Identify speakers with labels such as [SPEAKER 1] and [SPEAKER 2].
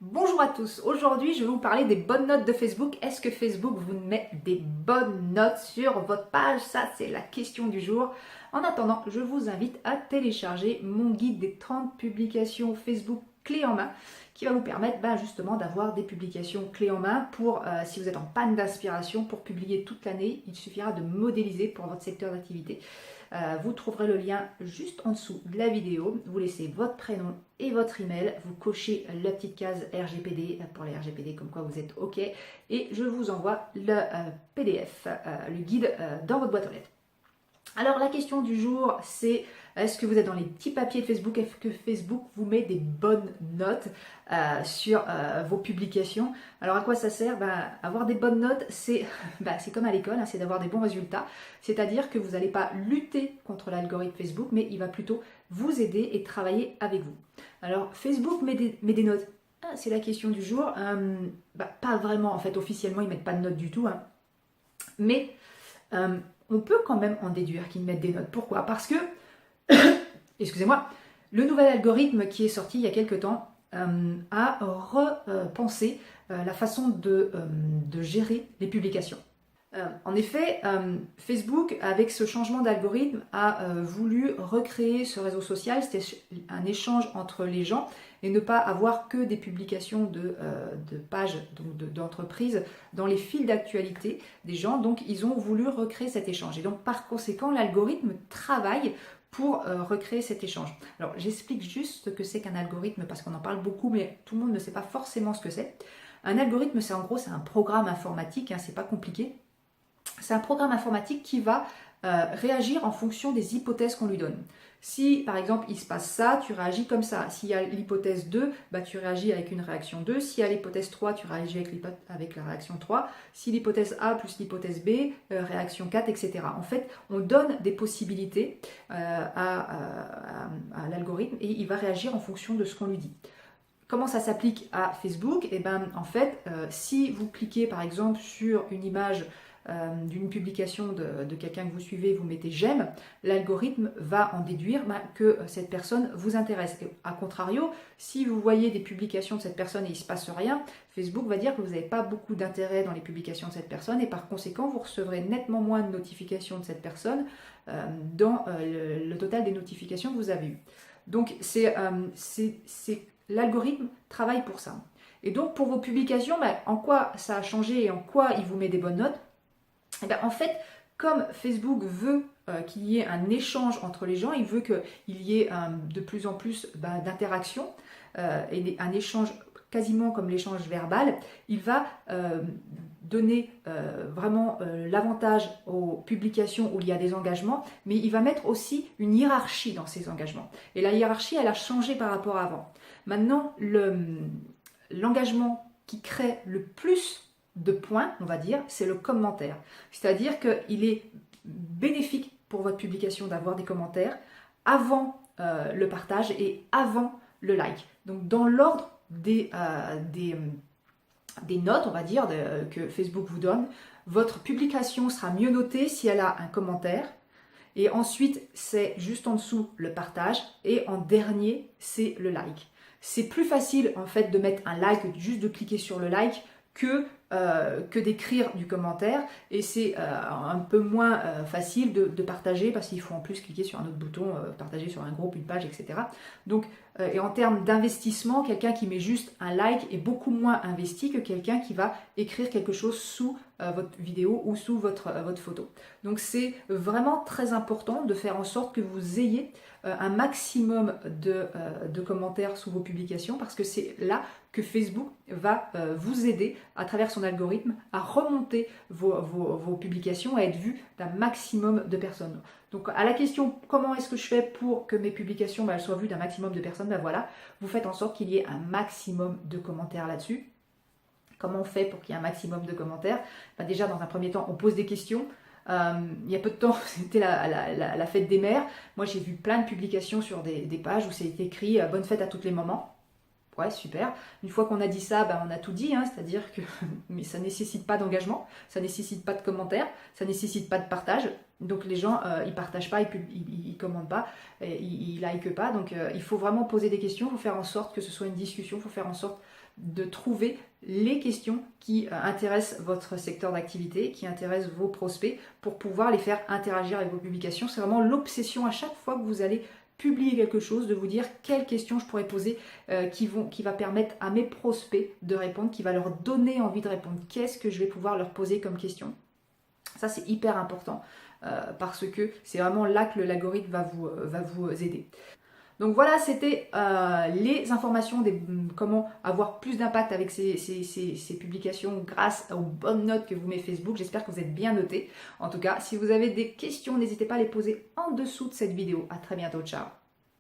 [SPEAKER 1] Bonjour à tous, aujourd'hui je vais vous parler des bonnes notes de Facebook. Est-ce que Facebook vous met des bonnes notes sur votre page? Ça c'est la question du jour. En attendant, je vous invite à télécharger mon guide des 30 publications Facebook clés en main qui va vous permettre justement d'avoir des publications clés en main pour, si vous êtes en panne d'inspiration, pour publier toute l'année. Il suffira de modéliser pour votre secteur d'activité. Vous trouverez le lien juste en dessous de la vidéo. Vous laissez votre prénom et votre email. Vous cochez la petite case RGPD pour les RGPD comme quoi vous êtes OK. Et je vous envoie le PDF, le guide dans votre boîte aux lettres. Alors la question du jour, c'est est-ce que vous êtes dans les petits papiers de Facebook? Est-ce que Facebook vous met des bonnes notes sur vos publications? Alors à quoi ça sert? Avoir des bonnes notes, c'est comme à l'école, c'est d'avoir des bons résultats. C'est-à-dire que vous n'allez pas lutter contre l'algorithme Facebook, mais il va plutôt vous aider et travailler avec vous. Alors Facebook met des notes. C'est la question du jour. Pas vraiment, en fait, officiellement, ils ne mettent pas de notes du tout. Mais on peut quand même en déduire qu'ils mettent des notes. Pourquoi? Parce que, excusez-moi, le nouvel algorithme qui est sorti il y a quelques temps a repensé la façon de gérer les publications. En effet, Facebook, avec ce changement d'algorithme, a voulu recréer ce réseau social. C'était un échange entre les gens et ne pas avoir que des publications de pages d'entreprises dans les fils d'actualité des gens. Donc, ils ont voulu recréer cet échange. Et donc, par conséquent, l'algorithme travaille pour recréer cet échange. Alors, j'explique juste ce que c'est qu'un algorithme parce qu'on en parle beaucoup, mais tout le monde ne sait pas forcément ce que c'est. Un algorithme, c'est en gros, c'est un programme informatique, c'est pas compliqué. C'est un programme informatique qui va réagir en fonction des hypothèses qu'on lui donne. Si par exemple il se passe ça, tu réagis comme ça. S'il y a l'hypothèse 2, tu réagis avec une réaction 2. S'il y a l'hypothèse 3, tu réagis avec la réaction 3. Si l'hypothèse A plus l'hypothèse B, réaction 4, etc. En fait, on donne des possibilités à l'algorithme et il va réagir en fonction de ce qu'on lui dit. Comment ça s'applique à Facebook? En fait, si vous cliquez par exemple sur une image d'une publication de quelqu'un que vous suivez, vous mettez j'aime, l'algorithme va en déduire que cette personne vous intéresse. Et à contrario, si vous voyez des publications de cette personne et il ne se passe rien, Facebook va dire que vous n'avez pas beaucoup d'intérêt dans les publications de cette personne et par conséquent, vous recevrez nettement moins de notifications de cette personne dans le total des notifications que vous avez eues. Donc, l'algorithme travaille pour ça. Et donc, pour vos publications, en quoi ça a changé et en quoi il vous met des bonnes notes? En fait, comme Facebook veut qu'il y ait un échange entre les gens, il veut qu'il y ait de plus en plus d'interactions et un échange quasiment comme l'échange verbal, il va donner vraiment l'avantage aux publications où il y a des engagements, mais il va mettre aussi une hiérarchie dans ces engagements. Et la hiérarchie, elle a changé par rapport à avant. Maintenant, l'engagement qui crée le plus de points, on va dire, c'est le commentaire. C'est-à-dire qu'il est bénéfique pour votre publication d'avoir des commentaires avant le partage et avant le like. Donc dans l'ordre des notes, on va dire, que Facebook vous donne, votre publication sera mieux notée si elle a un commentaire. Et ensuite, c'est juste en dessous le partage. Et en dernier, c'est le like. C'est plus facile en fait de mettre un like, juste de cliquer sur le like, que d'écrire du commentaire et c'est un peu moins facile de partager parce qu'il faut en plus cliquer sur un autre bouton, partager sur un groupe, une page, etc. Donc, et en termes d'investissement, quelqu'un qui met juste un like est beaucoup moins investi que quelqu'un qui va écrire quelque chose sous votre vidéo ou sous votre photo. Donc c'est vraiment très important de faire en sorte que vous ayez un maximum de commentaires sous vos publications parce que c'est là que Facebook va vous aider à travers son algorithme à remonter vos publications, à être vues d'un maximum de personnes. Donc à la question comment est-ce que je fais pour que mes publications elles soient vues d'un maximum de personnes, voilà, vous faites en sorte qu'il y ait un maximum de commentaires là-dessus. Comment on fait pour qu'il y ait un maximum de commentaires? Déjà dans un premier temps on pose des questions. Il y a peu de temps, c'était la fête des mères. Moi, j'ai vu plein de publications sur des pages où c'est écrit « Bonne fête à toutes les mamans ». Ouais, super. Une fois qu'on a dit ça, on a tout dit, c'est-à-dire que mais ça ne nécessite pas d'engagement, ça ne nécessite pas de commentaires, ça ne nécessite pas de partage. Donc les gens, ils partagent pas, ils commentent pas, ils likent pas. Donc il faut vraiment poser des questions, il faut faire en sorte que ce soit une discussion, il faut faire en sorte de trouver les questions qui intéressent votre secteur d'activité, qui intéressent vos prospects, pour pouvoir les faire interagir avec vos publications. C'est vraiment l'obsession à chaque fois que vous allez publier quelque chose, de vous dire quelles questions je pourrais poser qui va permettre à mes prospects de répondre, qui va leur donner envie de répondre. Qu'est-ce que je vais pouvoir leur poser comme question? Ça, c'est hyper important parce que c'est vraiment là que l'algorithme va vous aider. Donc voilà, c'était les informations de comment avoir plus d'impact avec ces publications grâce aux bonnes notes que vous met Facebook. J'espère que vous êtes bien notés. En tout cas, si vous avez des questions, n'hésitez pas à les poser en dessous de cette vidéo. À très bientôt, ciao.